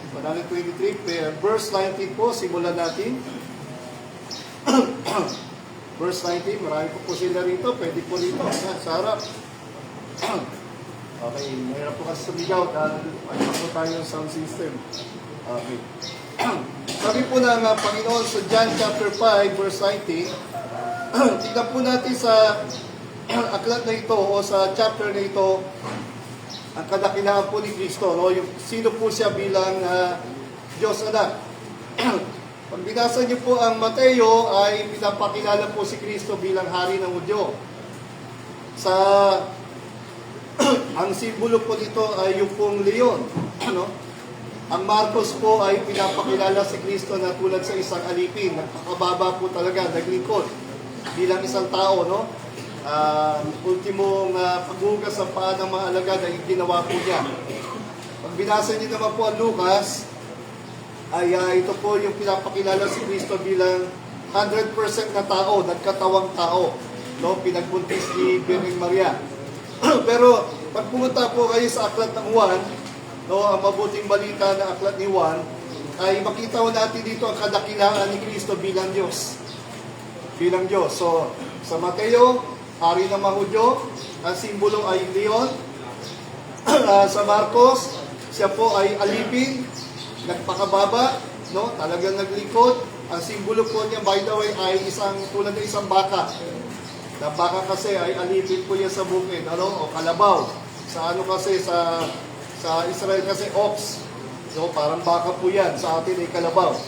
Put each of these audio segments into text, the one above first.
Panalangin 23, verse 19 po, simulan natin. Verse 19, marami po sila rito, pwede po rito. Sa harap. Okay, mayroon po kasi sumigaw dahil ano po tayo yung sound system. Okay. Sabi po ng Panginoon sa John chapter 5, verse 19, tignan po natin sa aklat na ito o sa chapter na ito ang kadakilaan po ni Kristo, no? Yung sino po siya bilang Diyos anak. Pag binasa niyo po ang Mateo ay pinapakilala po si Kristo bilang hari ng Hudyo. Sa ang simbolo po dito ay yung pong leon, no? Ang Marcos po ay pinapakilala si Kristo na tulad sa isang alipin, nagpakababa po talaga, naglingkod bilang isang tao, no? Ultimong paghugas sa paa ng mga alagad ay ginawa po niya. Pag binasa niyo naman po ang Lucas, ay ito po yung pinapakilala si Kristo bilang 100% na tao, nagkatawang tao, no? Pinagbuntis ni Birheng Maria. Pero pag pumunta po kayo sa aklat ng Juan, no, ang mabuting balita na aklat ni Juan, ay makita ko natin dito ang kadakilaan ni Kristo bilang Diyos. Bilang Diyos. So, sa Mateo, hari ng mga Hudyo, ang simbolo ay leon. Sa Marcos, siya po ay alipin, nagpakababa, no? Talagang naglikod. Ang simbolo po niya, by the way, ay tulad ng isang baka. Na baka kasi ay alipin po niya sa bukid, ano? O kalabaw. Sa ano kasi, sa Israel kasi ox. So, parang baka po yan. Sa atin ay kalabaw.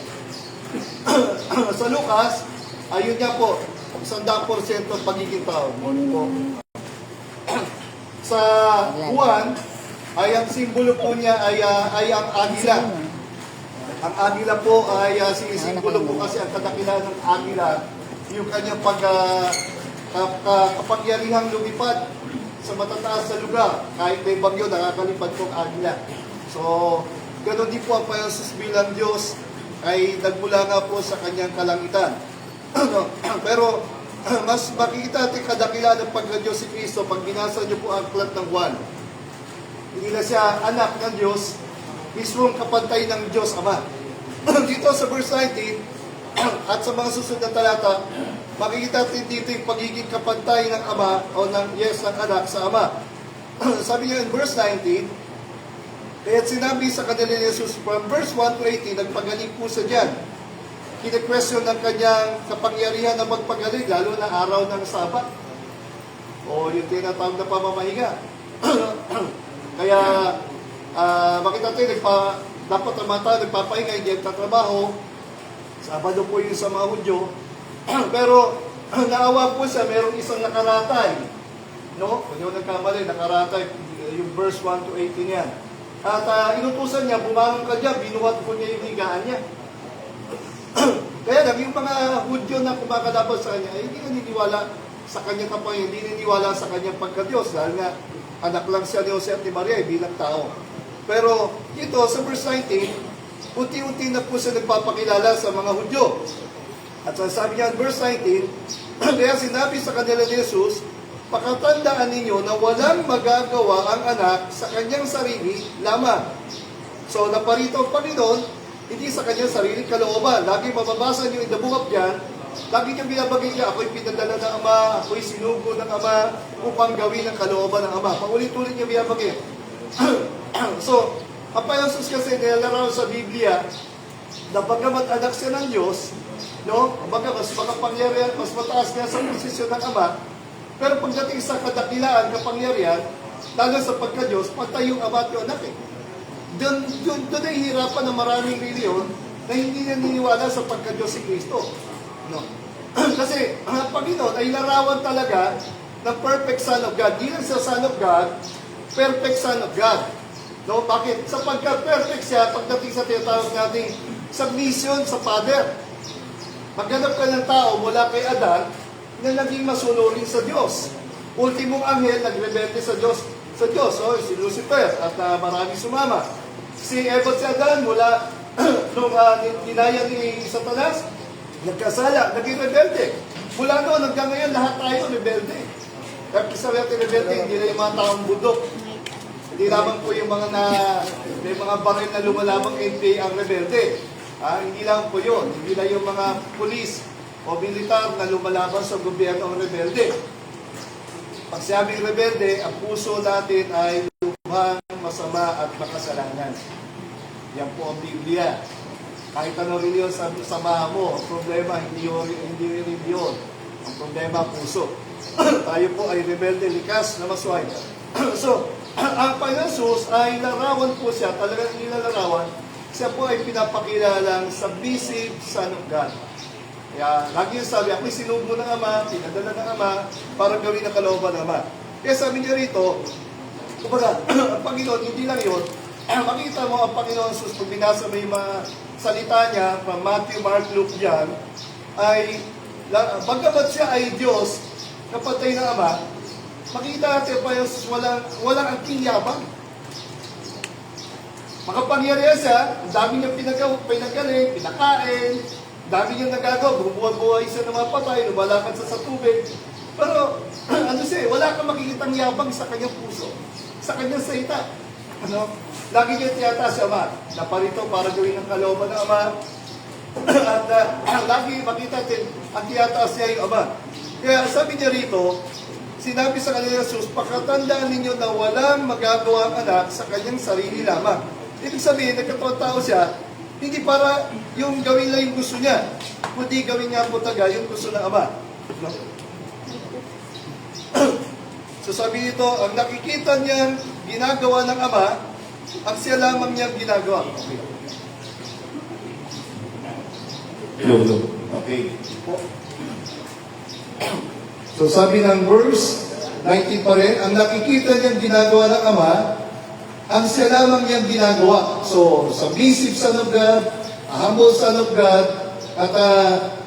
Sa Lucas, ayun niya po, 100% pagiging tao. Sa Juan, ay ang simbolo po niya ay ang agila. Ang agila po ay sinisimbolo po kasi ang kadakilaan ng agila, yung kanyang kapangyarihang lumipad sa matataas sa lugar. Kahit may bagyo, nakakalipad po ang agila. So, ganoon din po ang Panginoon bilang Diyos ay nagmula nga po sa kanyang kalangitan. Pero mas makikita natin kadakilaan ng pagka-Diyos si Kristo pag binasa niyo po ang aklat ng Juan. Hindi na siya anak ng Diyos, mismong kapantay ng Diyos Ama. Dito sa verse 19 at sa mga susunod na talata, makikita natin dito yung pagiging kapantay ng Ama o ng anak sa Ama. Sabi niya in verse 19, kaya't sinabi sa kanila ni Jesus, from verse 1 to 18, nagpagaling po sa diyan. Kine-question ng kanyang kapangyarihan na magpagaling, lalo na araw ng Sabat. O yung tinatawag na pamamahinga. Kaya, makita tayo, dapat ang mga tao nagpapahinga, hindi nagtatrabaho. Sabado po yun sa mga Hudyo. Pero, naawa po siya, merong isang nakaratay. No? Kung yung nagkamali, nakaratay, yung verse 1 to 18 yan. At inutusan niya, bumangon ka dyan, binuhat po niya yung higaan niya. Kaya lang, yung mga Hudyo na kumakalaban sa kanya, ay hindi naniniwala sa kanyang kapangyarihan, hindi naniniwala sa kanyang pagka-Diyos, dahil nga, anak lang siya ni Jose at ni Maria bilang tao. Pero ito, sa verse 19, unti-unti na po siya nagpapakilala sa mga Hudyo. At sabi niya, verse 19, kaya sinabi sa kanila ni Jesus, pakatandaan ninyo na walang magagawa ang anak sa kanyang sarili lamang. So, naparito ang Panginoon, hindi sa kanyang sarili kalooban. Lagi mababasa niyo in the book of John, lagi niyang binabagay niya, ako'y pinadala ng Ama, ako'y sinugo ng Ama, upang gawin ang kalooban ng Ama. Paulit-ulit niya binabagay. So, ang Panginoon Jesus kasi nilalarawan sa Biblia, na bagamat anak siya ng Diyos, no? Baga mas makapangyarihan, mas mataas nga sa posisyon ng Ama, pero pagdating sa kadakilaan, kapangyarihan, lalo sa pagka-Diyos, patay yung Ama at yung anak eh. Doon ay hirapan ng maraming reliyon na hindi naniniwala sa pagka-Diyos si Kristo. No. Kasi ang Panginoon ay larawan talaga ng perfect Son of God. Di lang sa Son of God, perfect Son of God. No? Bakit? Sapagkat perfect siya pagdating sa tinatawag nating submission sa Father. Maghanap ka ng tao mula kay Adan na naging masunurin sa Diyos. Ultimong anghel, nagrebelde sa Diyos. So, si Lucifer at maraming sumama. Si Eva at si Adan mula nung dinaya ni Satanas, nagkasala, naging rebelde. Mula noon hanggang ngayon, lahat tayo rebelde. Kaya sabi natin rebelde, hindi na yung mga taong budok. Hindi lamang po yung mga may mga baril na lumalabang NPA ang rebelde. Hindi lang po yun. Hindi lang yung mga pulis o militar na lumalaban sa gobyerno ang rebelde. Pag sinabing rebelde, ang puso natin ay lubhang masama at makasalanan. Yan po ang Biblia. Kahit ano rin yun samahan mo, ang problema hindi rin yun. Ang problema puso. Tayo po ay rebelde, likas na masway. So, ang Panginoon Jesus ay larawan po siya, talagang nilalarawan, siya po ay pinapakilalang submissive Son of God. Kaya lagi yung sabi, ako'y sinubo ng Ama, pinadala ng Ama, para gawin ang kalooban ng Ama. Kaya sabi niya rito, kumbaga, ang Panginoon, hindi lang yun, makita mo ang Panginoon Jesus, pag binasa mo yung mga salita niya, from Matthew, Mark, Luke, John, ay, bagamat siya ay Diyos, kapatay ng Ama, makita natin pa yung walang angking yabang. Makapangyarihan siya, ang dami niyang pinagaling, pinakain, dami niyang nagagawa, bumubuhay siya ng mga patay, lumalakad sa tubig. Pero, ano siya, wala kang makikitang yabang sa kanyang puso, sa kanyang salita. Ano? Lagi niya tiyataas si Ama, na parito para gawin ang kalooban ng Ama. At lagi makita natin, ang tiyataas niya yung Ama. Kaya sabi niya rito, sinabi sa kanila Jesus, pakatandaan ninyo na walang magagawa ang anak sa kanyang sarili lamang. Ibig sabihin, nagkataon tao siya, hindi para yung gawin lang yung gusto niya, kundi gawin niya po taga yung gusto ng Ama. No? So sabi nito, ang nakikita niyang ginagawa ng Ama, ang siya lamang niyang ginagawa. Okay. Hello. Okay. So sabi ng verse 19 pa rin, ang nakikita niyang ginagawa ng Ama, ang siya lamang niyang ginagawa. So, submissive Son of God, a humble Son of God, at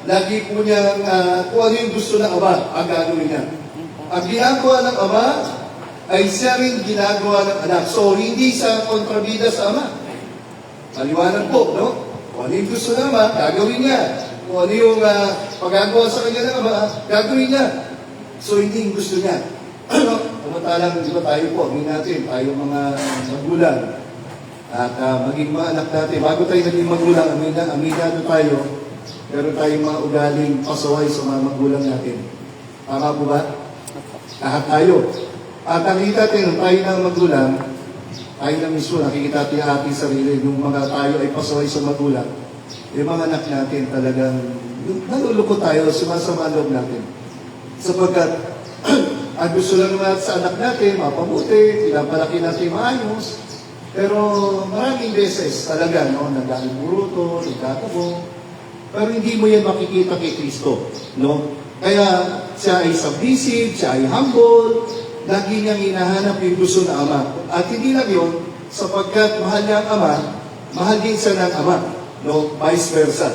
lagi po niyang kung ano yung gusto ng Ama, ang gagawin niya. Ang ginagawa ng Ama ay siya rin ginagawa ng anak. So, hindi sa kontrabida sa Ama. Maliwanag po, no? Kung ano yung gusto ng Ama, gagawin niya. Kung ano yung pagagawa sa kanya ng Ama, gagawin niya. So, hindi yung gusto niya. Samantalang, di ba tayo po, amin natin, tayo mga magulang. At maging mga anak natin, bago tayo naging magulang, aminado tayo, pero tayong mga ugaling pasaway sa mga magulang natin. Tama po ba? Lahat tayo. At nakikita natin, tayo ng magulang, tayo na mismo, nakikita natin ang ating sarili, nung mga tayo ay pasaway sa magulang, yung mga anak natin talagang, nalulukot tayo, sumasama loob natin. Sapagkat, ang gusto lang naman sa anak natin, mapabuti, pinapalaki natin maayos, pero maraming beses talaga, no, nag-alburuto, nagtatabo, pero hindi mo yan makikita kay Kristo, no? Kaya siya ay submissive, siya ay humble, lagi niyang hinahanap yung gusto ng Ama. At hindi lang yun, sapagkat mahal niya ang Ama, mahal din siya ng Ama, no? Vice versa.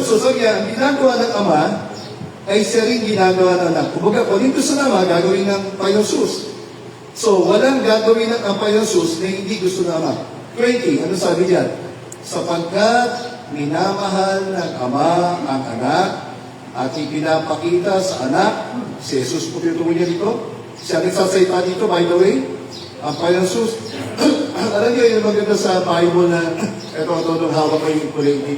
So sabi niya, ang ginagawa ng Ama, ay siya rin ginagawa ng anak. Kumbaga, kung yung gusto ng Ama, gagawin ng Panginoon Jesus. So, walang gagawin ng Panginoon Jesus na hindi gusto ng Ama. 20, ano sabi diyan? Sapagkat minamahal ng Ama ang anak at ipinapakita sa anak, si Jesus po tinutukoy niya dito, siya nagsasalita dito, by the way, ang Panginoon Jesus. Alam niyo, yung maganda sa Bible na, ito hawak ko yung ukulele.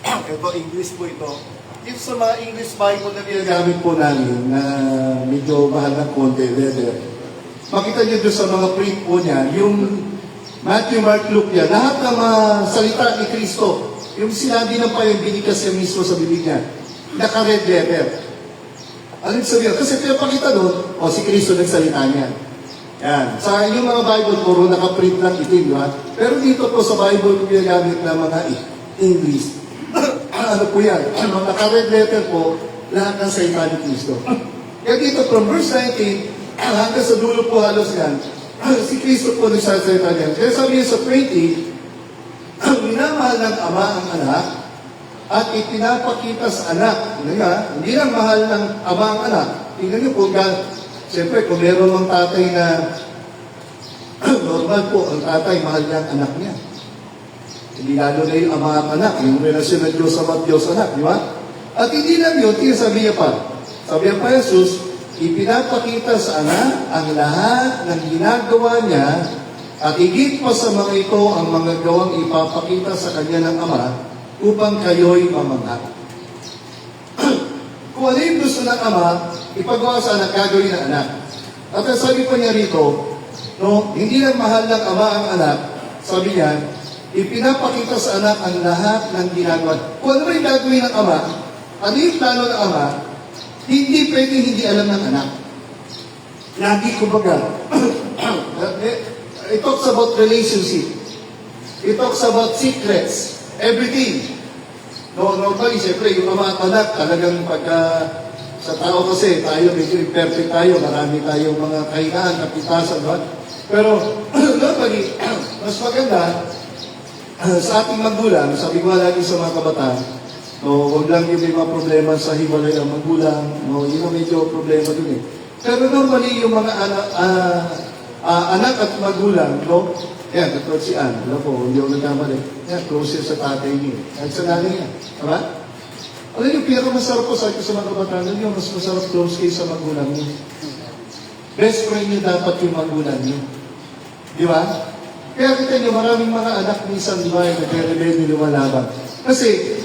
Ito, English po ito. Yung sa mga English Bible na ginagamit po namin na medyo mahal ng konti, leather, makita niyo doon sa mga print po niya, yung Matthew, Mark, Luke niya, lahat ng salita ni Kristo, yung sinabi ng pa yung binikas niya mismo sa bibig niya, naka-red letter. Alam sabihin, kasi pinapakita doon, si Kristo nagsalita niya. Yan. Sa inyong mga Bible, puro naka-print lang itim, di ba? Pero dito po sa Bible, ginagamit na mga English. Ano po yan? Naka-red letter po, lahat ng salita ni Kristo. Kaya dito, from verse 19, hanggang sa dulo po halos yan, si Kristo po nagsasalita niyan. Kaya sabi niya sa 20, minamahal ng Ama ang anak, at ipinapakita sa anak. Hindi lang mahal ng Ama ang anak. Tingnan niyo po, siyempre, kung meron ng tatay na normal po, ang tatay, mahal niya ang anak niya. Hindi lalo na yung Ama at anak, yung relasyon ng Diyos Ama at Diyos Anak, di ba? At hindi lang yun, sabi niya pa, sabi niya pa Jesus, ipinapakita sa anak ang lahat ng ginagawa niya At higit pa sa mga ito ang mga gawang ipapakita sa kanya ng Ama upang kayo'y mamangha. Kung ano yung gusto ng Ama, ipagawa sa anak, gagawin ng anak. At ang sabi pa niya rito, no, hindi lang mahal ng Ama ang anak, sabi niya, ipinapakita sa anak ang lahat ng ginagawa. Kung ano yung gagawin ng Ama, ano yung plano ng Ama, hindi pwedeng hindi alam ng anak. Lagi kumbaga, it talks about relationship. It talks about secrets. Everything. No, normally, siyempre, yung Ama at anak, talagang pagka sa tao kasi, tayo, medyo imperfect tayo, marami tayong mga kahinaan, kapitasan, no? Pero, normally, mas maganda, sa ating magulang, sabi ko lagi sa mga kabataan, no, huwag lang yung may mga problema sa hiwalay ang magulang, no, yun ang medyo problema dun eh. Pero normally, yung mga anak at magulang, no, yan, katulad si Ann, alam ko, hindi ako nagkamali, yan, closest sa tatay niya, at sa nanay niya, tama? Alam niyo, pero masarap po sa mga kabataan, alam niyo, mas masarap close kayo sa magulang niyo. Best friend niyo dapat yung magulang niyo. Di ba? Kaya kita niyo, maraming mga anak minsan, di ba, nagre-rebelde, lumalaban. Kasi,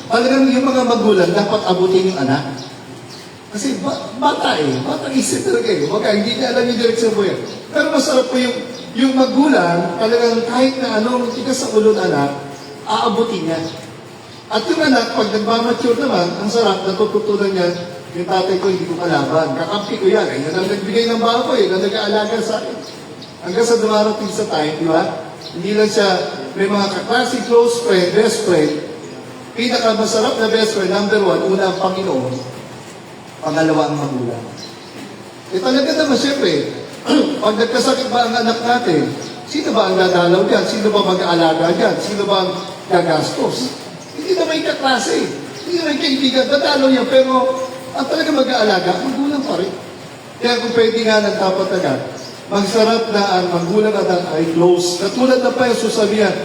talagang yung mga magulang, dapat abutin yung anak. Kasi bata eh, bata isip talaga eh. Baka hindi niya alam yung direksyon po yan. Pero masarap po yung magulang, talagang kahit na anong tigas sa ulo ng anak, aabutin niya. At yung anak, pag nagmamature naman, ang sarap, natututunan niya, yung tatay ko hindi ko kalaban. Kakampi ko yan. Yan ang nagbigay ng baboy, yan ang nag-aalaga sa akin. Hanggang sa dumarating sa time, di ba? Hindi lang siya, may mga kaklase, close friend, best friend. Pinakamasarap na best friend, number one, una ang Panginoon, pangalawa ang magulang. Eh talaga naman, siyempre, pag nagkasakit ba ang anak natin, sino ba ang dadalaw dyan? Sino ba mag-aalaga dyan? Sino ba ang gagastos? Hindi naman yung kaklase. Hindi naman yung kaibigan. Dadalaw yan, pero ang talaga mag-aalaga, magulang pa rin. Kaya kung pwede nga ng dapat agad, magsarap na ang magulang at ay close. Katulad na pa yung susabihan,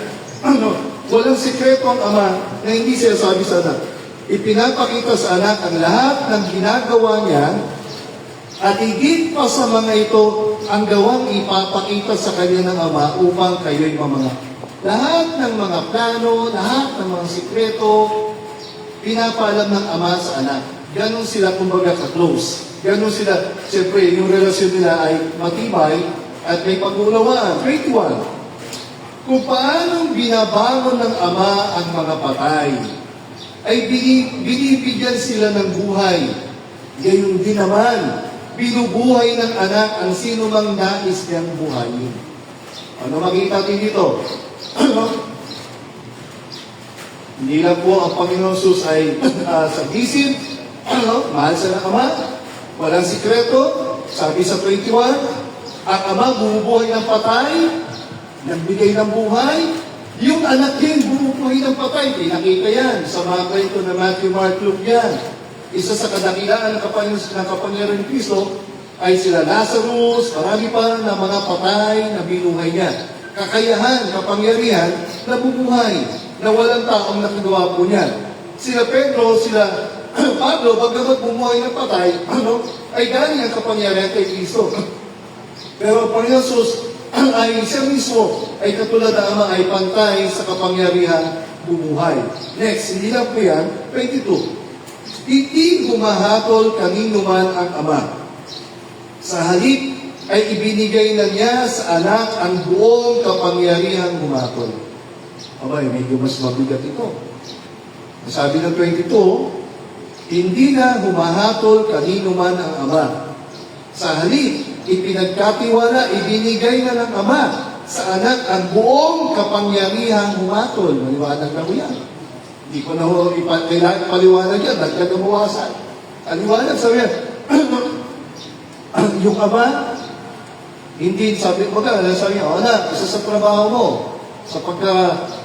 walang sikreto ang Ama na hindi siya sabi sa anak. Ipinapakita sa anak ang lahat ng ginagawa niya at higit pa sa mga ito ang gawang ipapakita sa kanya ng Ama upang kayo'y mamangha. Lahat ng mga plano, lahat ng mga sikreto, pinapaalam ng Ama sa anak. Ganon sila kumbaga ka-close. Ganon sila, siyempre, yung relasyon nila ay matibay at may pag-uunawaan. 21. Kung paanong binabangon ng Ama ang mga patay, ay binibigyan sila ng buhay. Gayon din naman, binubuhay ng anak ang sino mang nais niyang buhayin. Ano makita natin dito? Hindi lang po ang Panginoon Jesus ay sabihin, mahal sa Ama, walang sikreto, sabi sa 21, ang Ama bumubuhay ng patay, nagbigay ng buhay, yung anak din bumubuhay ng patay, pinakita yan sa mga kwento na Matthew, Mark, Luke yan. Isa sa kadakilaan ng kapangyarihan ni Kristo ay sila Lazarus, marami pa na mga patay na binuhay niya. Kakayahan, kapangyarihan na bubuhay, na walang taong nakagawa po niyan. Sila Pedro, sila Pablo, bagamat bumuhay ng patay, ay galing ang kapangyarihan kay Kristo. Pero Panginoon Jesus ay siya mismo ay katulad ng Ama ay pantay sa kapangyarihan bumuhay. Next, hindi lang po yan, 22. Hindi humahatol kanino man ang Ama. Sa halip ay ibinigay na niya sa anak ang buong kapangyarihang humatol. Abay, medyo mas mabigat ito. Sabi ng 22, hindi na humahatol kanino man ang Ama. Sa halip, ipinagkatiwala, ibinigay na ng Ama sa anak ang buong kapangyarihang humatol. Maliwanag na ko yan. Hindi ko na kailangan paliwanag yan. Nagkagabawasan. Aliwanag, sabi yan. Yung Ama, hindi, sabi mo ka, sabi niya, anak, isa sa trabaho mo, sa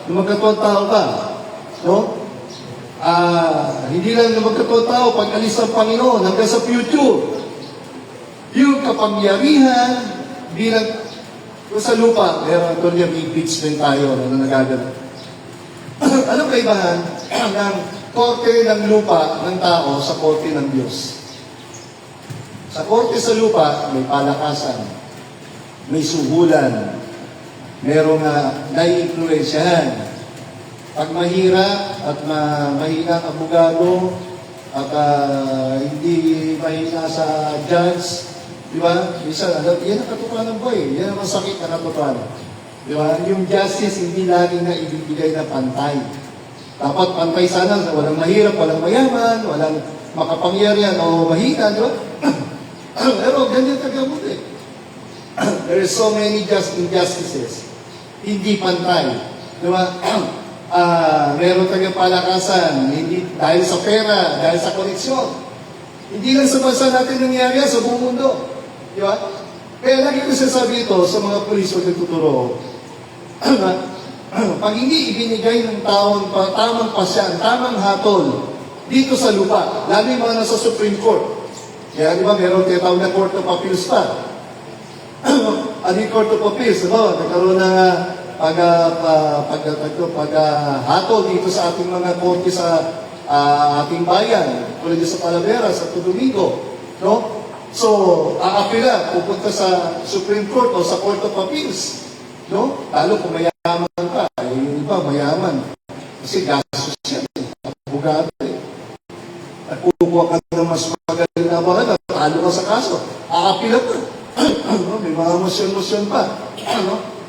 lumagkatuang tao ka, no? Hindi lang lumagkatuang tao, pag alis ng Panginoon, hanggang sa future, yung kapangyarihan bilang sa lupa, meron ito niya pitch din tayo na nagaganap. Anong kaibahan ng korte ng lupa ng tao sa korte ng Diyos? Sa korte sa lupa, may palakasan. may suhulan, merong nai-influensyahan. Pag mahirap at mahina ang abogado at hindi mahina sa judge, di ba? Minsan, yan ang katotohanan po eh. Yan ang masakit na katotohanan. Di ba? Yung justice hindi lagi na ibibigay na pantay. Dapat pantay sana, walang mahirap, walang mayaman, walang makapangyarihan o mahina, di ba? Pero ganyan kagamot eh. There is so many injustices. Hindi pantay. Di ba? Meron tagang palakasan, hindi dahil sa pera, dahil sa koneksyon. Hindi lang sa bansa natin nangyari yan, sa buong mundo. Di ba? Kaya lagi ko sasabi ito sa mga pulis o nagtuturo. Pag hindi ibinigay ng taon tamang pasyan, tamang hatol dito sa lupa, lalo yung mga nasa Supreme Court. Kaya di ba, meron tinatawag na Court of Appeals pa. Ano yung Court of Appeals? Diba? Nagkaroon ng hatol dito sa ating mga korte sa ating bayan, tulad sa Talavera, sa Domingo, no? So, aapila, pupunta sa Supreme Court o sa Court of Appeals, no? Lalo kung mayaman ka, yung iba mayaman. Kasi gastos yan, abogado eh. At kukuha ka ng mas magaling na abogado, talo ka sa kaso, aapila ka. May mga motion pa. Ano?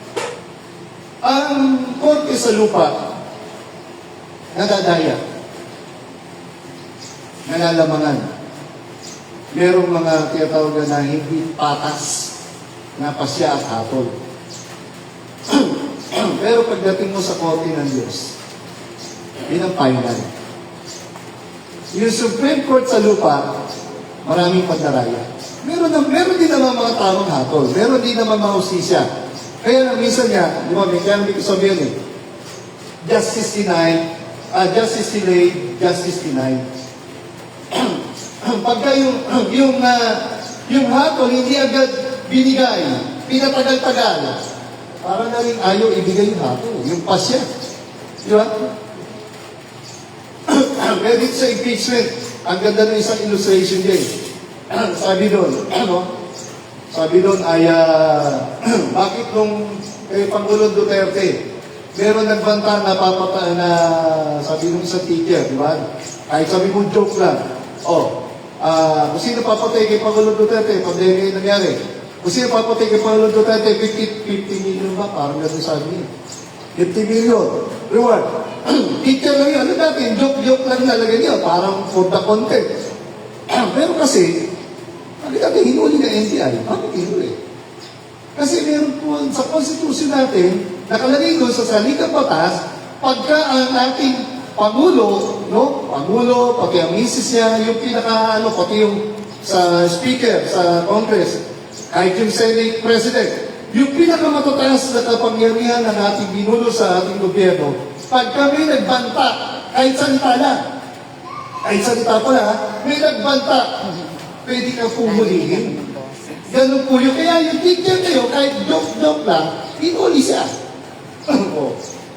Ang korte sa lupa, nadadaya, nalalamangan. Merong mga tinatawag na hindi patas na pasya at hatol. Pero pagdating mo sa korte ng Diyos, yun ang final. Yung Supreme Court sa lupa, maraming pagdaraya. Meron din naman mga tamang hatol. Meron din naman mga hustisya. Kaya lang minsan niya, di ba, may kaya ko sabihin eh, justice denied, justice delayed, justice denied. Pagka yung hatol hindi agad binigay, pinatagal-tagal, para na rin ayaw ibigay yung hatol, yung pasya. Di ba? Kaya dito sa impeachment, ang ganda ng isang illustration din. Sabi doon, sabi doon ay, bakit nung kay Pangulong Duterte, meron nagbanta na papataan na, sabi nung isang teacher, di ba? Kahit sabi mo joke lang. Kung sino papatay kay Pangulong Duterte, pandemya yung nangyari. Kung sino papatay kay Pangulong Duterte, 50 million ba? Parang gano'n sabi niya. 50 million. Reward. Teacher lang yun. Ano natin? Joke lang nalagay niya. Parang for the content. Pero kasi, natin hinuli ng NBI. Bakit hinuli? Kasi meron po sa Constitution natin, nakalagay doon sa salitang batas, pagka ang ating Pangulo, no? Pangulo, pati ang misis niya, yung pati yung sa Speaker, sa Congress, kahit yung Senate President, yung pinakamatatas na kapangyarihan ng ating binulo sa ating gobyerno, pag kami nagbanta, kahit salita lang, kahit salita pala, may nagbanta, pwede kang puhulihin. Ganun po yun. Kaya yung teacher kayo, kahit joke-joke lang, hinuli siya.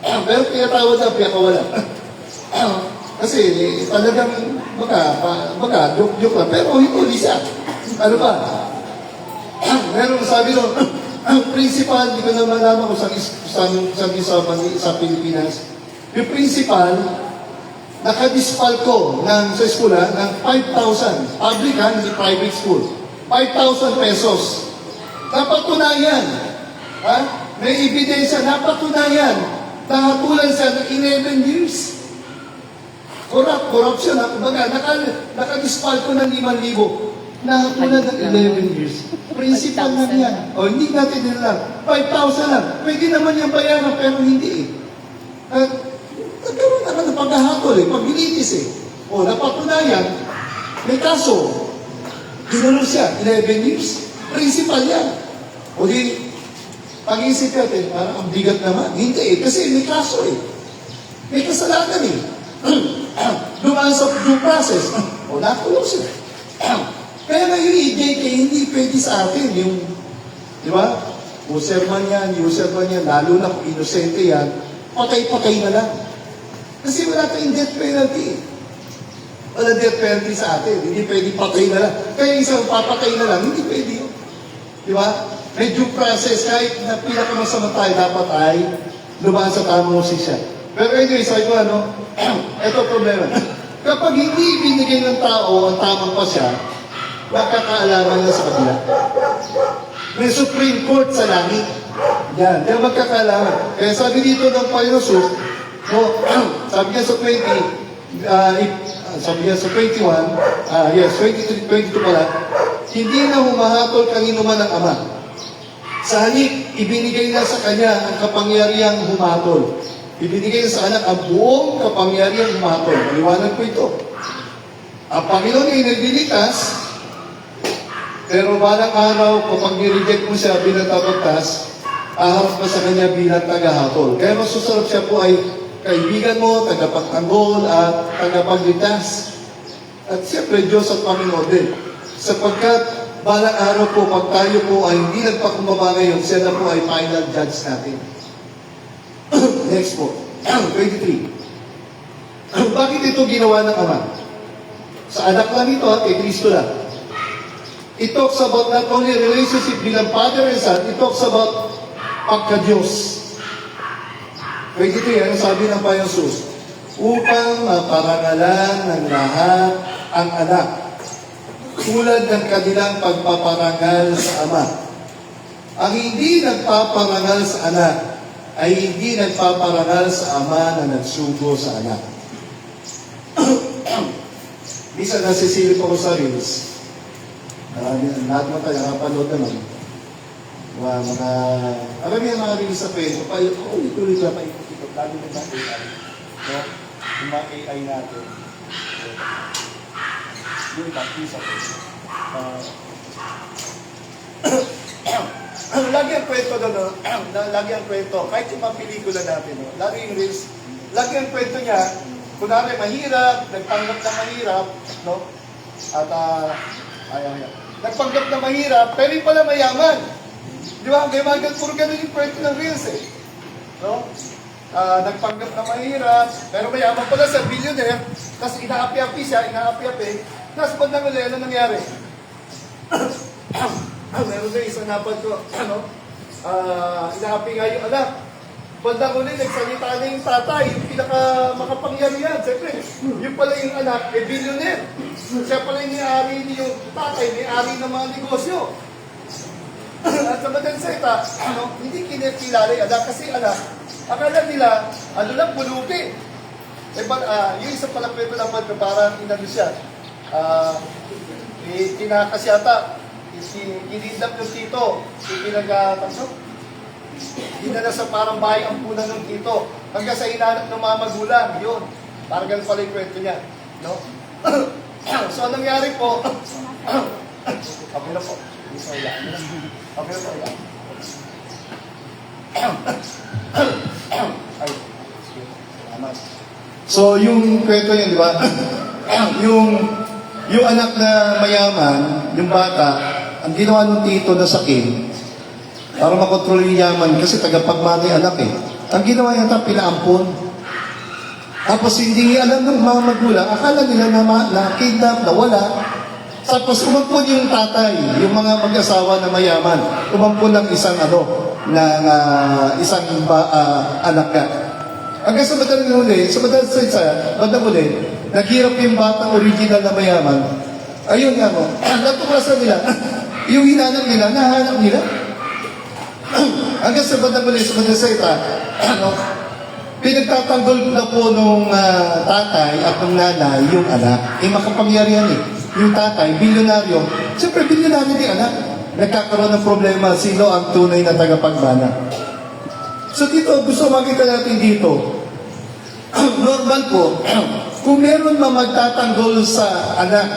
Pero pinatawad na, pinakawala. Kasi talagang baka joke-joke lang, pero hinuli siya. Ano ba? Meron sabi doon, ang principal, hindi ko na malaman kung sa Pilipinas, yung principal, nakadispal ko sa eskwela ng 5,000. Public ha, hindi private school. 5,000 pesos. Napatunayan. Ha? May ebidensya, napatunayan. Nahatulan siya ng 11 years. Corruption ha. Kumbaga, nakadispal ko ng 5,000. Nahatulan ng 11 years. Principal na yan. O, hindi natin nila. 5,000 lang. Pwede naman yung bayaran, pero hindi eh. Nagkaroon naman ng paghahatol eh, paglilitis eh. O, napatunayan, may kaso. Ginulong siya, 11 years. Principal yan. O di, pag-iisip natin, parang ang bigat naman. Hindi eh, kasi may kaso eh. May kasalanan eh. Dumaan sa due process. O, nakulong siya. Kaya nga yung EJK, hindi pwede sa atin yung, di ba? User man yan, lalo na kung inosente yan, patay-patay na lang. Kasi wala tayong death penalty. Wala death penalty sa atin. Hindi pwede patay na lang. Kaya isang papatay na lang, hindi pwede yun. Di ba? may due process, kahit na pinakamasama tayo, dapat ay dumaan sa tamang hustisya. Pero anyway, sabi ko ito problema. Kapag hindi binigay ng tao ang tamang pasya, magkakaalaman na sa kanila. May Supreme Court sa langit. Yan, yan magkakaalaman. Kaya sabi dito ng Panginoon Jesus, sabi niya sa 22 pala, hindi na humahatol kanino man ang Ama. Sa halip, ibinigay na sa Kanya ang kapangyarihang humatol. Ibinigay na sa Anak ang buong kapangyarihang humatol. Maliwanag po ito. Ang Panginoon ay naglilitas, pero balang araw, kapag nireject mo siya bilang tapagtas, aharap ka sa Kanya bilang tagahatol. Kaya masusarap siya po ay kaibigan mo, tagapagtanggol, at tagapagligtas. At siyempre, Diyos at Panginoon din. Sapagkat balang araw po, pag tayo po ay hindi nagpakumbaba ngayon, siya na po ay final judge natin. Next po, 23. Bakit ito ginawa ng Ama? Sa anak lang ito at kay Kristo lang. It talks about not only relationship bilang father and son, it talks about pagka-Diyos. 23, ano sabi ng Panginoon Jesus? Upang maparangalan ng lahat ang anak, tulad ng kanilang pagpaparangal sa Ama. Ang hindi nagpaparangal sa anak, ay hindi nagpaparangal sa Ama na nagsugo sa anak. Bisa nasisilip ako sa Reels. Lahat mo tayo, nakapanood naman. Alam niya mga Reels sa Facebook, ulit-ulit lang paikot-ikot. Lalo na mga AI. No? Yung mga AI natin. Yung iba, isa po. Lagi ang kwento doon, lagi ang kwento. Kahit yung mga pelikula natin, lagi yung Reels, lagi ang kwento niya, kunwari mahirap, nagpanggap na mahirap, no? At, nagpanggap na mahirap, pero yung pala mayaman. Di ba? Kaya mga puro ganun yung kwento ng Reels eh. No? Nagpanggap na mahirap, pero mayaman pala sa billionaire, tapos inaapi-api siya, tapos bandang uli, ano nangyari? Meron na isang napad ko, inaapi nga yung anak. Bandang uli, nagsalita na yung tatay, yung pinakamakapangyarihan. Siyempre, yung pala yung anak, billionaire. Siya pala yung may-ari yung tatay, may-ari ng mga negosyo. At sa madaling salita, hindi kinakilala yung anak kasi anak, akala nila, lang, buluti. Yung isang palang kwento naman, parang inano siya. Tinakas yata, kinidnap yung tito, pinag-tansok. Dinala sa parang bahay ang punan ng tito, hanggang sa inanap ng mga magulang, yun. Parang ganun pala yung kwento niya. No? So, anong nangyari po? Okay na po. Okay na po. So, yung kwento niya, di ba? yung anak na mayaman, yung bata, ang ginawa ng tito na sakin, para makontrol yung yaman, kasi tagapagmana yung anak eh. Ang ginawa niya ito, pinaampon. Tapos hindi alam ng mga magulang, akala nila na kidnap, na wala. Tapos umampon yung tatay, yung mga mag-asawa na mayaman. Umampon ng isang anak ka. Hanggang sa madaling huli, bandang huli, naghirap yung batang original na mayaman. Ayun nga mo, natuklasan nila. Yung hinanap nila, nahanap nila. Hanggang sa bandang huli, sa madaling salita, pinagtatanggol na po nung tatay at nung nanay yung anak. Makapangyarihan eh. Yung tatay, bilyonaryo. Siyempre, bilyonaryo din anak. Nagkakaroon ng problema, sino ang tunay na tagapagmana. So dito, gusto makita natin dito, normal po, kung meron man magtatanggol sa anak,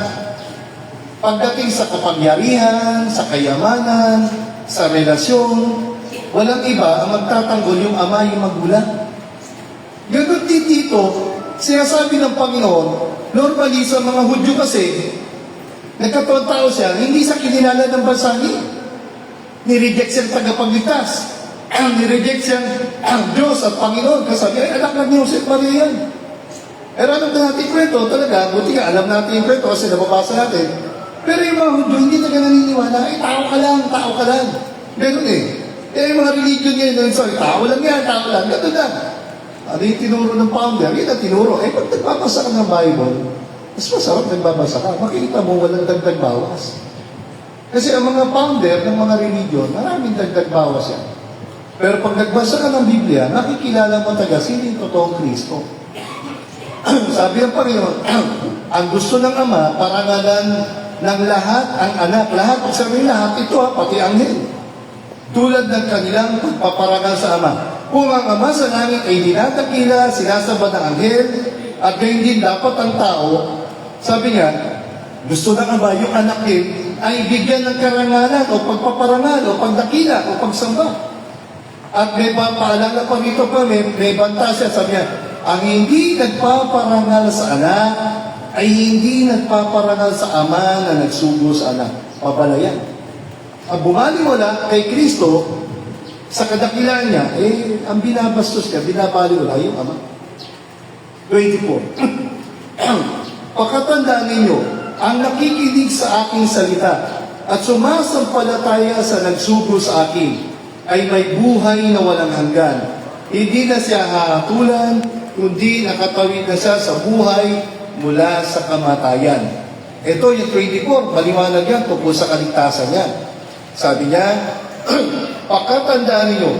pagdating sa kapangyarihan, sa kayamanan, sa relasyon, walang iba ang magtatanggol yung ama, yung magulang. Ganun din dito, sinasabi ng Panginoon, normally sa mga Hudyo kasi, nagkataon tao siya, hindi sa kinilala ng bansa niya. Nireject siyang tagapagligtas. Nireject siyang Diyos at Panginoon. Kasabi, ay anak lang ni Jose Maria yan. Pero alam na natin yung kwento, talaga, buti nga, alam natin yung kwento kasi nababasa natin. Pero yung mga Hudyo, hindi talaga naniniwala, ay tao ka lang, tao ka lang. Ganun eh. Eh, yung mga religion ngayon, sorry, tao lang yan, tao lang. Ganun lang. Ano yung tinuro ng founder? Yun ang tinuro. Eh, pag nagbabasa ka ng Bible, mas masarap nagbabasa ka. Makikita mo, walang dagdag bawas. Kasi ang mga founder ng mga religion, maraming dagdag bawas yan. Pero pag nagbasa ka ng Biblia, nakikilala mo taga sino yung totoong Kristo. Sabi ng Panginoon, ang gusto ng Ama, parangalan ng lahat ang anak. Lahat, pag sabihin lahat, ito pati anghel. Tulad ng kanilang pagpaparangal sa Ama. Kung ang Ama sa langit ay dinadakila, sinasamba ng anghel, at gayon din dapat ang tao, sabi niya, gusto ng Ama, yung anak din, ay bigyan ng karangalan, o pagpaparangal, o pagdakila, o pagsamba. At may paalala pa rito pa, may banta siya, sabi niya, ang hindi nagpaparangal sa anak, ay hindi nagpaparangal sa Ama na nagsugo sa anak. Pabalayan. Ang bumaliwala kay Kristo, sa kadakilaan niya, eh, ang binabastos niya, binabaliwala yung Ama. 24. Pakatandaan ninyo, ang nakikinig sa aking salita at sumasampalataya sa nagsugo sa akin ay may buhay na walang hanggan. Hindi na siya hahatulan, kundi nakatawid na siya sa buhay mula sa kamatayan. Ito yung 24, maliwanag yan tungkol sa kaligtasan niya. Sabi niya, pakatandaan ninyo,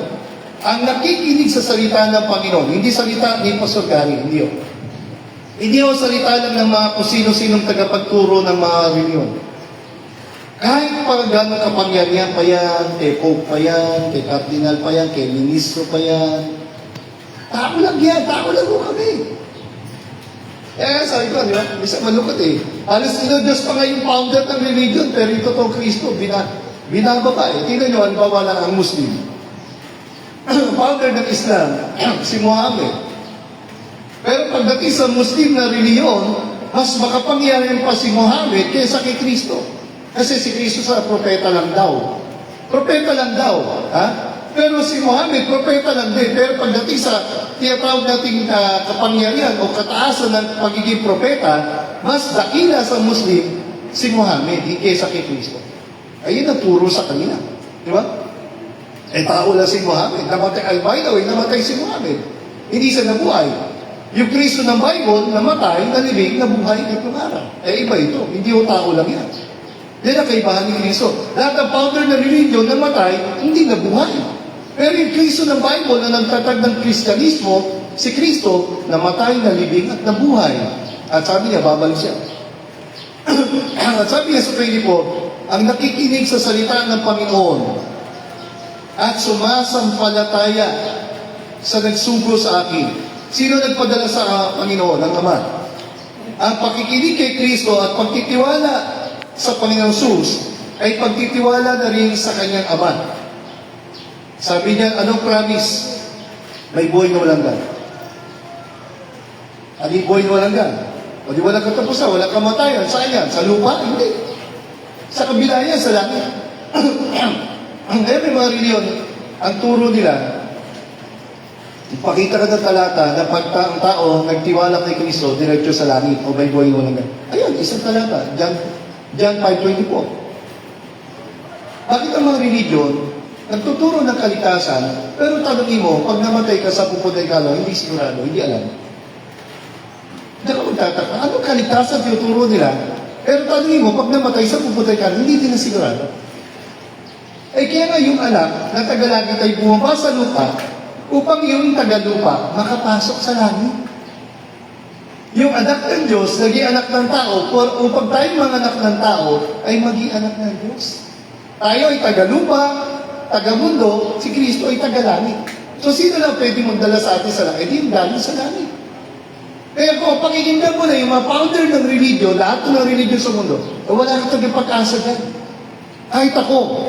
ang nakikinig sa salita ng Panginoon, hindi salita ni Pastor Gary, hindi yun. Hindi yun salita lang ng mga kung sino-sinong tagapagturo ng mga reliyon. Kahit pa gano'ng kapangyarihan pa yan, kay Pope pa yan, kay Cardinal pa yan, kay Ministro pa yan, tao lang yan, tao lang mo kami. Eh, sabi ko, di ba? Bisa malukot eh. Halos Diyos pa nga yung founder ng religion, pero yung totoong Kristo, binababa eh. Tingnan nyo, halimbawa lang ang Muslim. Founder ng Islam, si Muhammad. Pero pagdating sa Muslim na reliyon, mas makapangyarihan pa si Muhammad kaysa kay Kristo. Kasi si Kristo sa propeta lang daw. Propeta lang daw. Ha? Pero si Muhammad, propeta lang din. Pero pagdating sa tinatawag nating kapangyarihan o kataasan ng pagiging propeta, mas dakila sa Muslim si Muhammad kaysa kay Kristo. Ayun ang turo sa kanila. Di ba? Eh, tao lang si Muhammad. Namatay, by the way, namatay si Muhammad. Hindi siya nabuhay. Yung Kristo ng Bible, namatay, nalibig, nabuhay, nagpumara. Eh, iba ito. Hindi yung tao lang yan. Yan ang kaibahan ni Kristo. Lahat ng founder ng religion, namatay, hindi nabuhay. Pero yung Kristo ng Bible na nagtatag ng Kristyanismo, si Kristo, namatay, nalibig, at nabuhay. At sabi niya, babalik siya. At sabi niya sa 24, ang nakikinig sa salita ng Panginoon at sumasampalataya sa nagsugo sa akin. Sino nagpadala sa Panginoon? Ang Ama. Ang pakikinig kay Kristo at pagtitiwala sa Panginoong Sus ay pagtitiwala na rin sa kanyang Ama. Sabi niya, anong promise? May buhay na walang gan. Ano yung buhay na walang gan? O di walang katapusan, walang kamatayan. Saan yan? Sa lupa? Hindi. Sa kabila yan, sa langit. Ngayon may mga reliyon, ang turo nila, ipakita ka ng talata na pag ang tao nagtiwala kay Kristo, diretso sa langit o may buhay na walang gan. Ayun, isang talata. John 5:24. Bakit ang mga religion nagtuturo ng kaligtasan, pero tanongin mo, pag namatay ka sa pupunay kalo, hindi sigurado, hindi alam. Hindi ka magtataka, anong kaligtasan tinuturo nila? Pero tanongin mo, pag namatay sa pupunay kalo, hindi din na sigurado. Eh kaya nga yung anak na tagalagi tayo bumaba sa lupa, upang yung tagalupa makapasok sa langit. Yung anak ng Diyos, naging anak ng tao, upang tayong mga anak ng tao, ay maging anak ng Diyos. Tayo ay tagalupa, tagamundo, si Kristo ay tagalangit. So sino lang pwede mong dala sa atin sa langit? Hindi yung galing sa langit. Kaya kung pakikinggan mo na yung mga founder ng religion, lahat ng religion sa mundo, wala kang tagapag-asa dyan. Kahit ako,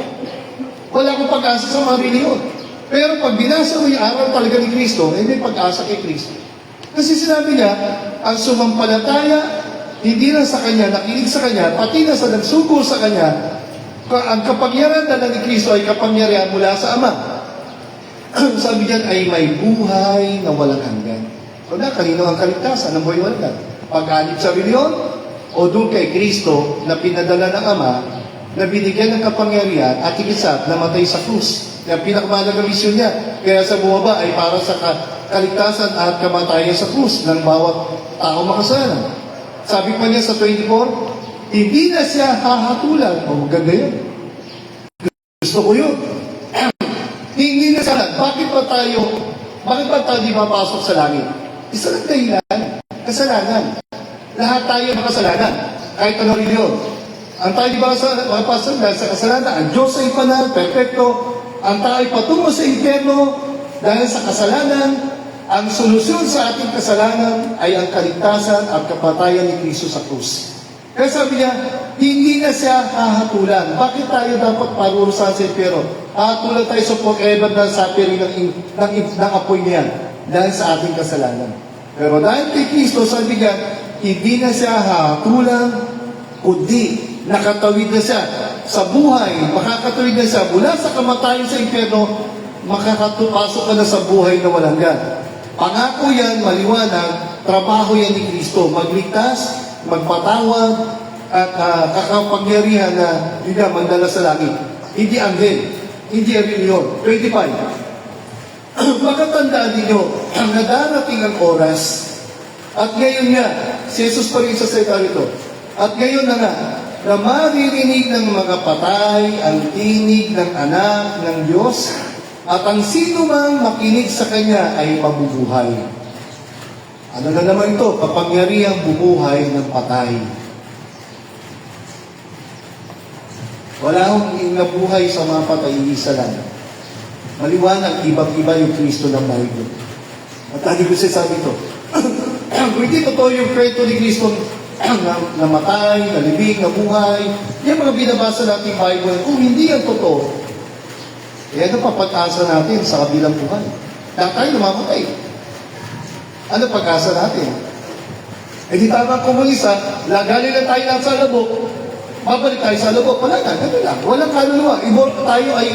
wala akong pag-asa sa mga religion. Pero pag binasa mo yung aral talaga ni Kristo, may pag-asa kay Kristo. Kasi sinabi niya, ang sumampalataya, hindi na sa Kanya, nakinig sa Kanya, pati na sa nagsugo sa Kanya, ang kapangyarihan na ni Kristo ay kapangyarihan mula sa Ama. Sabi niyan ay may buhay na walang hanggan. So na, kanino ang kaligtasan ng buhay walang hanggan? Pag-alip sa reliyon, o doon kay Kristo na pinadala ng Ama na binigyan ng kapangyarihan at higit sa namatay sa krus. Yung pinakamahalagang misyon niya. Kaya sa bumaba ay para sa kaligtasan at kamatayan sa krus ng bawat tao makasalanan. Sabi pa niya sa 24, hindi na siya hahatulan. O, maganda yun. Gusto ko yun. Hindi na siya. Bakit ba tayo di mapasok sa langit? Isa lang dahilan. Kasalanan. Lahat tayo makasalanan. Kahit ano rin yun. Ang tayo di ba mapasok dahil sa kasalanan? Ang Diyos ay panal, perfecto. Ang tayo patungo sa impyerno dahil sa kasalanan. Ang solusyon sa ating kasalanan ay ang kaligtasan at kapatayan ni Kristo sa krus. Kaya sabi niya, hindi na siya hahatulan. Bakit tayo dapat parurusahan sa impyerno? Hahatulan tayo sa forever na suffering ng apoy niya dahil sa ating kasalanan. Pero dahil kay Kristo, sabi niya, hindi na siya hahatulan, kundi nakatawid na siya sa buhay, makakatawid na siya mula sa kamatayan sa impyerno, makakapasok ka na sa buhay na walang hanggan. Pangako yan, maliwanag, trabaho yan ni Kristo, magligtas, magpatawad, at kakapangyarihan na hindi magdala sa langit. Hindi anghel, hindi reliyon. 25. Pagkatandaan ninyo, na darating ang oras, at ngayon nga, si Jesus pa rin sa salita nito, at ngayon na nga, na maririnig ng mga patay ang tinig ng anak ng Diyos, at ang sino mang makinig sa Kanya ay mabubuhay. Ano na naman ito? Kapangyarihang bumuhay ng patay. Wala akong nabuhay sa mga patay, isa lang. Maliwanag, ibang-iba yung Kristo ng Bible. At hindi ko sabi ito. Kung hindi totoo yung kwento ni Kristo namatay, nalibing, nabuhay, yung mga binabasa natin Bible, kung hindi yan totoo, ano pa pag-asa natin sa kabilang buhay? Dahil tayo namamatay. Ano pag-asa natin? Eh di tama komunista, galing na tayo lang sa labok, babalik tayo sa labok, wala na, gano'n lang. Walang kaluluwa. Tayo ay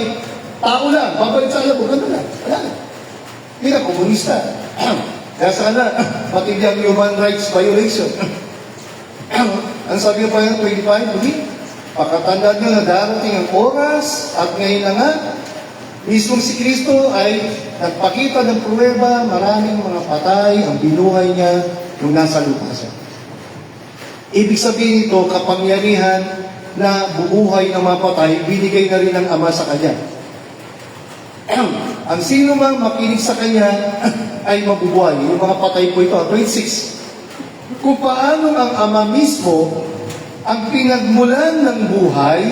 tao lang, babalik sa labok, gano'n lang. Wala na. Hindi na komunista. Kaya sana, matindi ang human rights violation. Ang sabi pa yung 25, pakatandaan nyo na darating ang oras at ngayon na nga, mismong si Kristo ay nagpakita ng pruweba, maraming mga patay, ang binuhay niya nung nasa lupa siya. Ibig sabihin ito, kapangyarihan na bubuhay ng mga patay, binigay na rin ng Ama sa Kanya. Ang sino mang makinig sa Kanya ay mabubuhay. Yung mga patay po ito, 26. Kung paano ang Ama mismo ang pinagmulan ng buhay,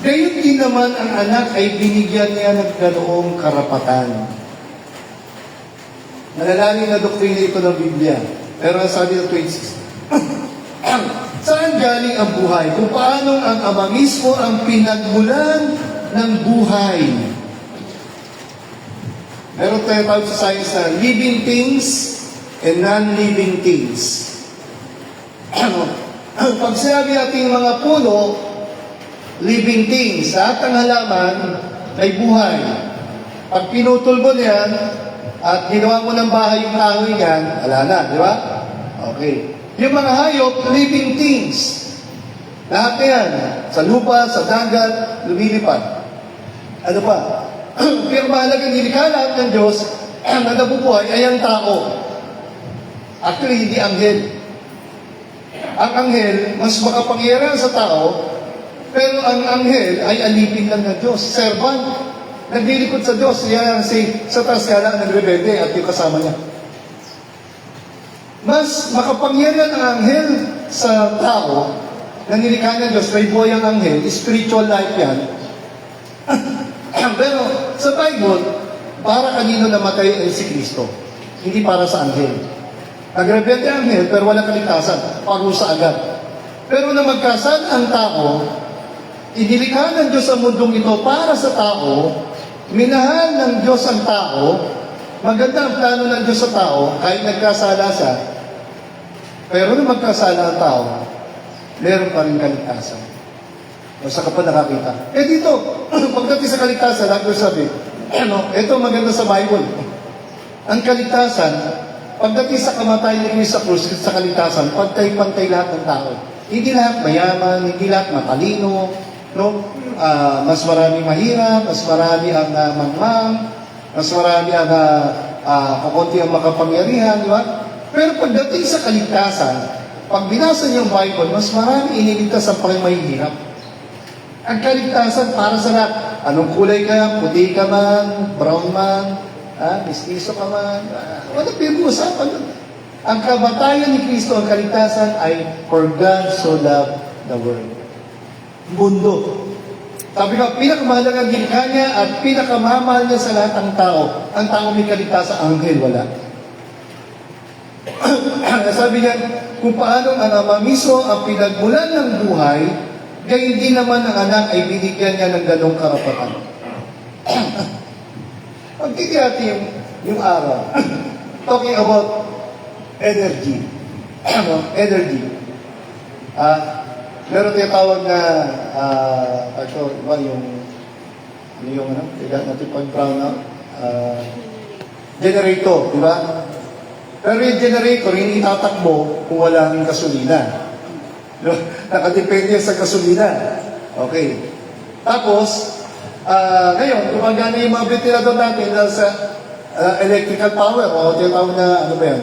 gayon din naman ang anak ay binigyan niya ng ganoong karapatan. Malalalim na doktrina ito ng Biblia. Pero ang sabi ng 26, saan galing ang buhay? Kung paano ang Ama mismo ang pinagmulan ng buhay. Meron tayo tawag sa science na living things and non-living things. Pag sinabi natin mga puno, living things, lahat ng halaman ay buhay. Pag pinutol mo niyan at ginawa mo ng bahay yung kahoy niyan, wala na, di ba? Okay. Yung mga hayop, living things. Lahat na yan. Sa lupa, sa dagat, lumilipad. Ano pa? Pero mahalagang nilikha lahat ng Diyos na nabubuhay ay ang tao. Actually, hindi anghel. Ang anghel, mas makapangyarihan sa tao, pero ang anghel ay alipin lang ng Diyos. Servant. Naglilipod sa Diyos. Yan sa taas nga lang nagrebelde at yung kasama niya. Mas makapangyarihan ang anghel sa tao na nilikha ng Diyos. May buhay ang anghel. Spiritual life yan. Pero sa Bible, para kanino namatay ay si Kristo. Hindi para sa anghel. Nagrebelde ang anghel, pero walang kaligtasan. Parusa agad. Pero na magkasal ang tao, inilikha ng Diyos ang mundong ito para sa tao, minahal ng Diyos ang tao, maganda ang plano ng Diyos sa tao, kahit nagkasala siya, pero nung magkasala ang tao, meron pa rin kaligtasan. Basta ka pa nakakita. Eh dito, pagdating sa kaligtasan, lagi ko sabi, ito maganda sa Bible. Ang kaligtasan, pagdating sa kamatayan ni Cristo sa krus, sa kaligtasan, pantay-pantay lahat ng tao. Hindi lahat mayaman, hindi lahat matalino, no? Mas marami mahirap, mas marami ang mangmang, mas marami ang kukunti ang makapangyarihan, di ba? Pero pagdating sa kaligtasan, pag binasa niyo ang Bible, mas marami iniligtas ang pangmahihirap. Ang kaligtasan para sa lahat. Anong kulay ka? Puti ka man, brown man, mistiso ka man, wala pinag-uusapan doon. Ang kamatayan ni Kristo, ang kaligtasan ay for God so loved the world. Mundo. Sabi ko, pinakamahalagang nilikha niya at pinakamamahal niya sa lahat ang tao. Ang tao may kaligtasan, anghel wala. Sabi niya, kung paano ang ama mismo ang pinagmulan ng buhay, gayon din naman ang anak ay binigyan niya ng ganong karapatan. Pagkikiyati yung araw, talking about energy. Energy. Meron tinatawag na, iba kaya natin pag-brown out, generator, di ba? Pero yung generator, hindi itatakbo kung wala ng gasolina. Nakadepende sa gasolina. Okay. Tapos, ngayon, gumagana yung mga ventilador natin dahil sa electrical power o tinatawag na, ano ba yan?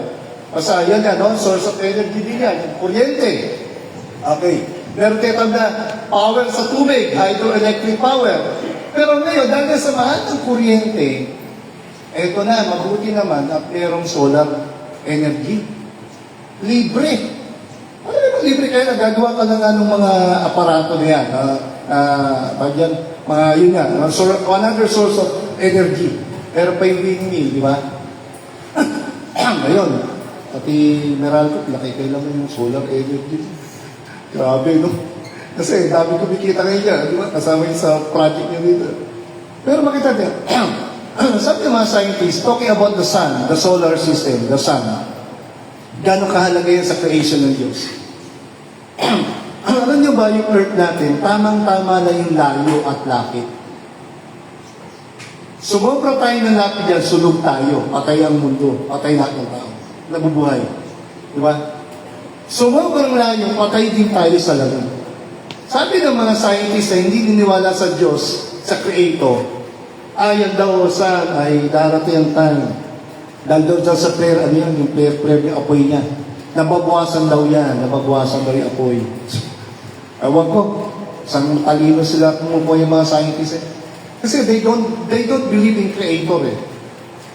Basta yan yan, no? Source of energy din yan, yung kuryente. Okay. Meron tinatawag na power sa tubig, hydroelectric power. Pero ngayon, dahil sa mahal ng kuryente, eto na, mabuti naman at merong solar energy. Libre. Ano naman libre kayo? Nagagawa ka lang ng mga aparato na yan. Mga yun yan. Another source of energy. Pero pa yung windmill, di ba? Ngayon, pati Meralco, laki kayo lang yung solar energy. Grabe, no? Kasi dami kumikita ngayon yan, di ba? Kasama yun sa project niya dito. Pero makita niya, sabi ng mga scientists, talking about the sun, the solar system, the sun, gano'ng kahalaga yan sa creation ng Diyos. Alam niyo ba yung earth natin, tamang-tama na yung layo at lapit. Sumobra tayo ng lapit yan, sunog tayo, patay ang mundo, patay lahat ng tao, nabubuhay. Di ba? Sobrang layo, patay din tayo sa lalim. Sabi ng mga scientists na hindi niniwala sa Diyos, sa Creator, ayan daw saan ay darating ang time. Dahil daw dyan sa prayer, ano yan, yung prayer yung apoy niya. Nababawasan daw yan, nababawasan daw yung apoy. Ewan ko, isang talino sila kumupo yung mga scientists eh. Kasi they don't believe in Creator eh.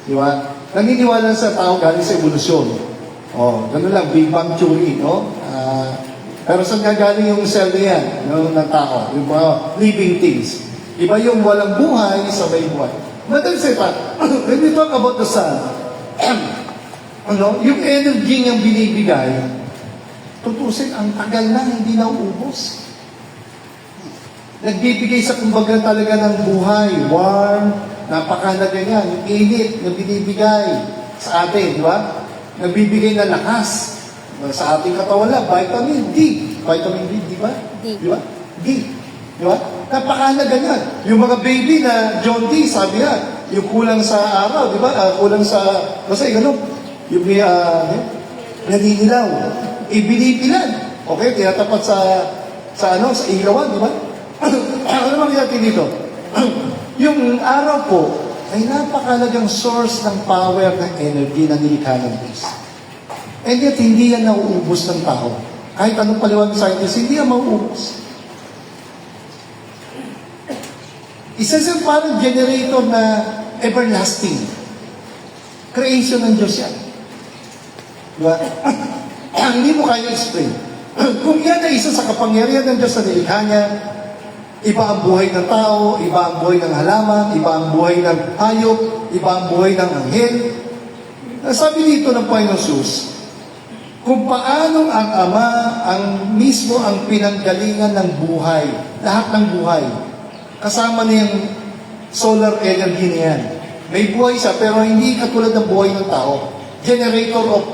Di ba? Naniniwala sa tao galing sa evolusyon. Oh, ganun lang, Big Bang Theory, no? Pero saan gagaling yung cell na yan, no, ng tao? Yung mga living things. Iba yung walang buhay sa may buhay. Madal say pa, when we talk about the sun, yung energy niyang binibigay, tutusin, ang tagal na, hindi na uubos. Nagbibigay sa kumbaga talaga ng buhay, warm, napakahalaga niya, yung init na binibigay sa atin, di ba? Nagbibigay ng lakas sa ating katawan lang, vitamin D. Vitamin D, di ba? Di ba? D. Di ba? Napakahalaga niyan. Yung mga baby na John D, sabi nga, yung kulang sa araw, di ba? Kulang sa, kasi gano'n, yung naninilaw, ibinipilan. Okay, tinatapat sa ilawan, di ba? Ano naman natin dito? Yung araw po, ay napakalagang source ng power ng energy na nilikha ng Diyos. And yet, hindi yan nauubos ng tao. Kahit anong paliwanag ng scientist, hindi yan mauubos. Isa siyang parang generator na everlasting. Creation ng Diyos yan. Diba? Hindi mo kaya explain. Kung yan ay isa sa kapangyarihan ng Diyos na nilikha niya, iba ang buhay ng tao, iba ang buhay ng halaman, iba ang buhay ng hayop, iba ang buhay ng anghel. Sabi dito ng Panginoon Jesus, kung paano ang Ama, ang mismo ang pinanggalingan ng buhay, lahat ng buhay, kasama na yung solar energy na yan. May buhay siya, pero hindi katulad ng buhay ng tao. Generator of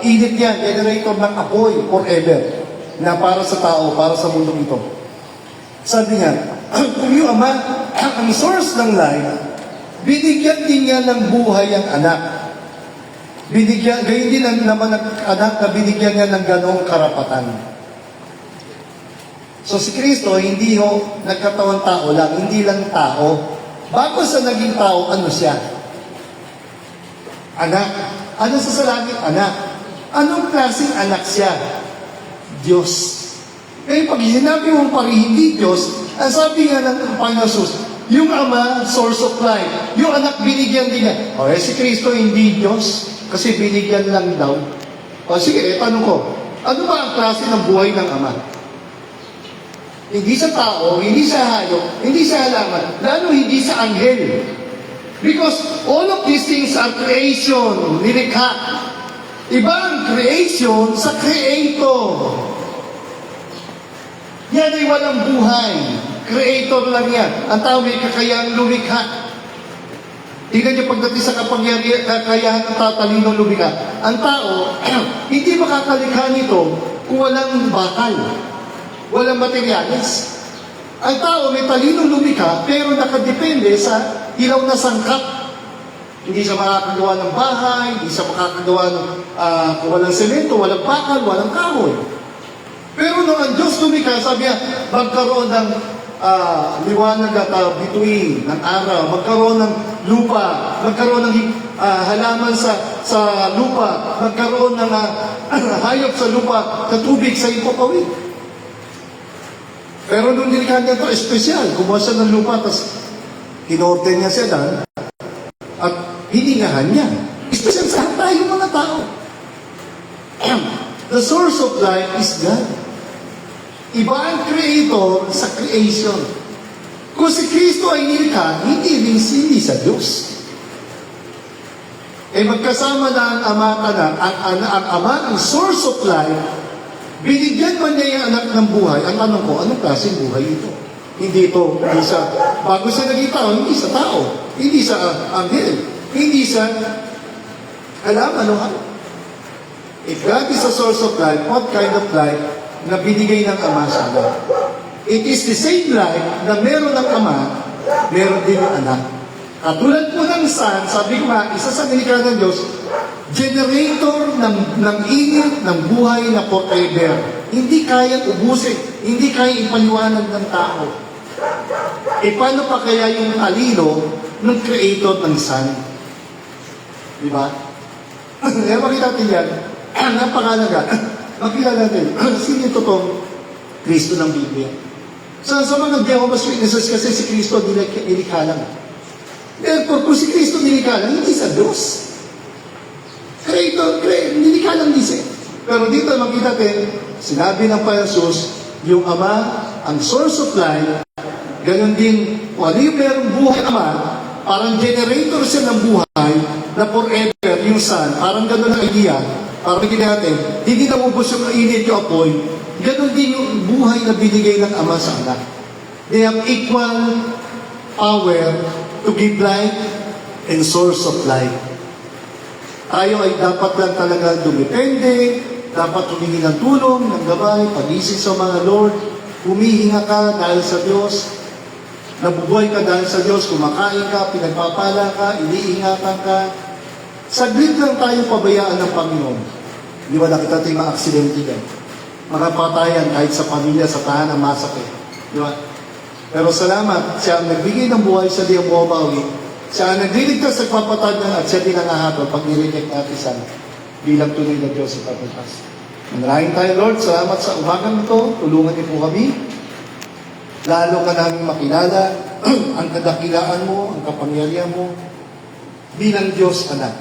init yan, generator ng apoy forever, na para sa tao, para sa mundong ito. Sabi niya, kung yung Ama, ang source ng life, binigyan din niya ng buhay ang anak. Gayon din naman ang anak na binigyan niya ng ganong karapatan. So si Kristo, hindi ho nagkatawang tao lang, hindi lang tao. Bago sa naging tao, ano siya? Anak. Ano sa langit? Anak. Anong klaseng anak siya? Diyos. Kaya pag sinabi mong pari hindi Diyos, ang sabi nga ng Panginoon Jesus, yung Ama, source of life. Yung anak, binigyan din niya. O, si Kristo hindi Diyos, kasi binigyan lang daw. O, sige, tanong ko, ano ba ang klase ng buhay ng Ama? Hindi sa tao, hindi sa hayop, hindi sa halaman, lalo hindi sa anghel. Because all of these things are creation, nilikha. Iba ang creation sa creator. Yan ay walang buhay. Creator lang yan. Ang tao may kakayahang lumikha. Tingnan niyo pagdating sa kakayahan ng tatalino lumikha. Ang tao, hindi makakalikha nito kung walang bakal. Walang materyales. Ang tao may talinong lumikha, pero nakadepende sa ilaw na sangkap. Hindi siya makakagawa ng bahay, hindi siya makakagawa ng kung walang semento, walang bakal, walang kahoy. Pero nung ang Diyos lumikha, sabi niya, magkaroon ng liwanag at bituin ng araw, magkaroon ng lupa, magkaroon ng halaman sa lupa, magkaroon ng hayop sa lupa, sa tubig, sa ipapawid. Pero nung nilikha niya ito, espesyal. Kumuha siya ng lupa, tapos kinorte niya siya dan, at hiningahan niya. Espesyal sa tayong mga tao. The source of life is God. Iba ang creator sa creation. Kung si Kristo ay nilikha, hindi sa Diyos. Magkasama na ang Ama at Anak, ang Ama, ang source of life, binigyan man niya yung anak ng buhay. Ang tanong ko, anong klaseng buhay ito? Hindi sa, bago siya naging tao, hindi sa tao, hindi sa anghel, hindi sa ano. If God is the source of life, what kind of life na binigay ng Ama sa anak? It is the same life na meron ng Ama, meron din ng anak. Katulad po ng Son, sabi ko nga, isa sa nilikha ng Diyos, generator ng init, ng buhay na forever. Hindi kaya ubusin, hindi kaya ipaliwanag ng tao. Paano pa kaya yung talino ng creator ng Son? Di ba? Makita natin yan. Napakalaga. Makilala natin, sino yung totoong Kristo ng Biblia? Sa mga Jehovah's Witnesses kasi si Kristo nilikha lang. Therefore, kung si Kristo nilikha lang, hindi sa Diyos. Creator, nilikha lang din siya. Pero dito makita natin, sinabi ng Panginoon Jesus, yung Ama, ang source of life, ganon din, kung ano yung merong buhay Ama, parang generator siya ng buhay na forever, yung Son, parang ganon ang idea, parang magiging natin, hindi naubos yung init yung apoy, ganon din yung buhay na binigay ng Ama sa Anak. They have equal power to give life and source of life. Tayo ay dapat lang talaga dumepende, dapat humingi ng tulong, ng gabay, pag-isip sa mga Lord, humihinga ka dahil sa Diyos, nabubuhay ka dahil sa Diyos, kumakain ka, pinagpapala ka, iniingatan ka. Saglit lang tayo pabayaan ng Panginoon. Di ba nakita tayo mga aksidente yan? Mga patayan kahit sa pamilya, sa tahanan, masakit. Di ba? Pero salamat, siya ang nagbigay ng buhay sa diyang bumabawi. Siya ang nagliligtas sa papatad at siya din ang ahato pag nireject natin siya bilang tunay na Diyos sa pagkakas. Manalangin tayo, Lord, salamat sa umagang ito. Tulungan niyo po kami. Lalo ka namin makilala ang kadakilaan mo, ang kapangyarihan mo bilang Diyos anak.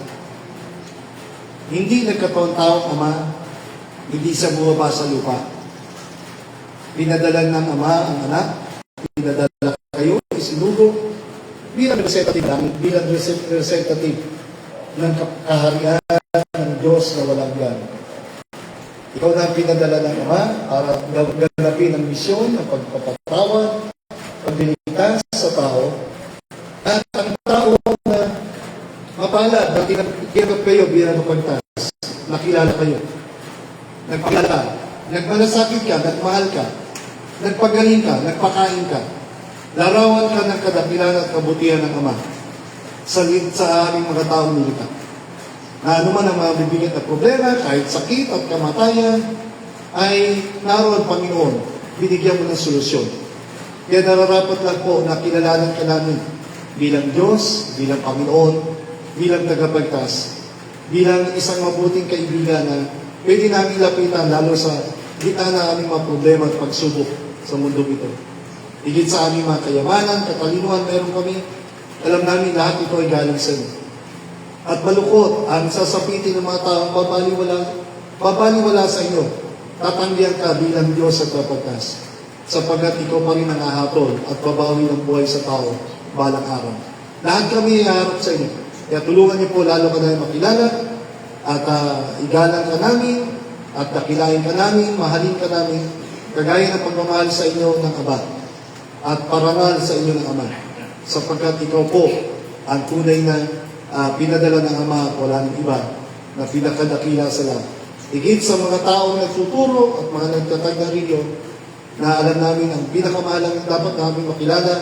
Hindi nagkataon tao, Ama, hindi siya bumaba sa lupa. Pinadala ng Ama ang anak, pinadala kayo, isinugo, bilang representative ng kaharian ng Diyos na walang yan. Ikaw na ang pinadala ng Ama para ganapin ang misyon ng pagpapatawad, pagliligtas sa tao, at ang tao na mapalad na tinagkirap kayo bilang mapagtas, nakilala kayo, nagpakilala ka, nagmalasakit ka, nagmahal ka, nagpagaling ka, nagpakain ka, larawan ka ng kadakilan at kabutihan ng Ama sa aming mga taong nilikha. Na anuman ang mga bibigat na problema, kahit sakit at kamatayan, ay naroon, Panginoon, binigyan mo ng solusyon. Kaya nararapat lang po na kilalanan ka namin bilang Diyos, bilang Panginoon, bilang tagapagtas, bilang isang mabuting kaibigan na pwede namin lapitan lalo sa gitna na aming mga problema at pagsubok sa mundo ito. Higit sa aming mga kayamanan, katalinuhan meron kami, alam namin lahat ito ay galing sa iyo. At malukot ang sasapitin ng mga taong babaliwala sa iyo. Tatanggihan ka bilang Diyos at kapagtas, sapagkat ikaw pa rin ang hahatol at babawi ng buhay sa tao balang araw. Lahat kami iharap sa inyo. Kaya tulungan niyo po lalo ka namin makilala at igalang ka namin at dakilain ka namin, mahalin ka namin, kagaya ng pagmamahal sa inyo ng Ama at parangal sa inyo ng Ama. Sapagkat ikaw po ang tunay na pinadala ng Ama at wala ng iba na pinakadakila sa lahat. Higit sa mga taong nagtuturo at mga nagtatag ng reliyon na alam namin ang pinakamahalagang dapat namin makilala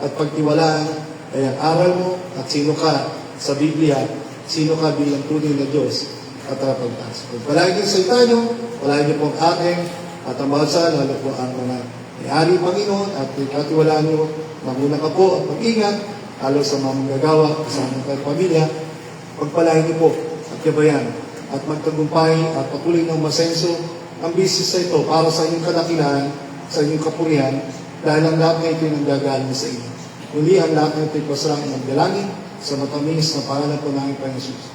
at pagtiwalaan ay ang aral mo at sino ka sa Biblia, sino ka bilang tunay na Diyos at kapagtas. Pagpalain niyo sa itanyo, palain niyo po ang aking at ang bahasa, lalo po ang mga may-ari Panginoon at katiwalaan niyo, maguna ka po at mag-ingat, lalo sa mga magagawa, kasama ng pamilya, pagpalain niyo po at gabayan at magtagumpay at patuloy ng masenso ang business na ito para sa inyong kadakilaan, sa inyong kapurihan, dahil ang lahat na ito ay nanggagaling sa inyo. Muli ang lahat na ito ay pasarang ng dalangin sa matamis na pangalan po ng Panginoon Jesus.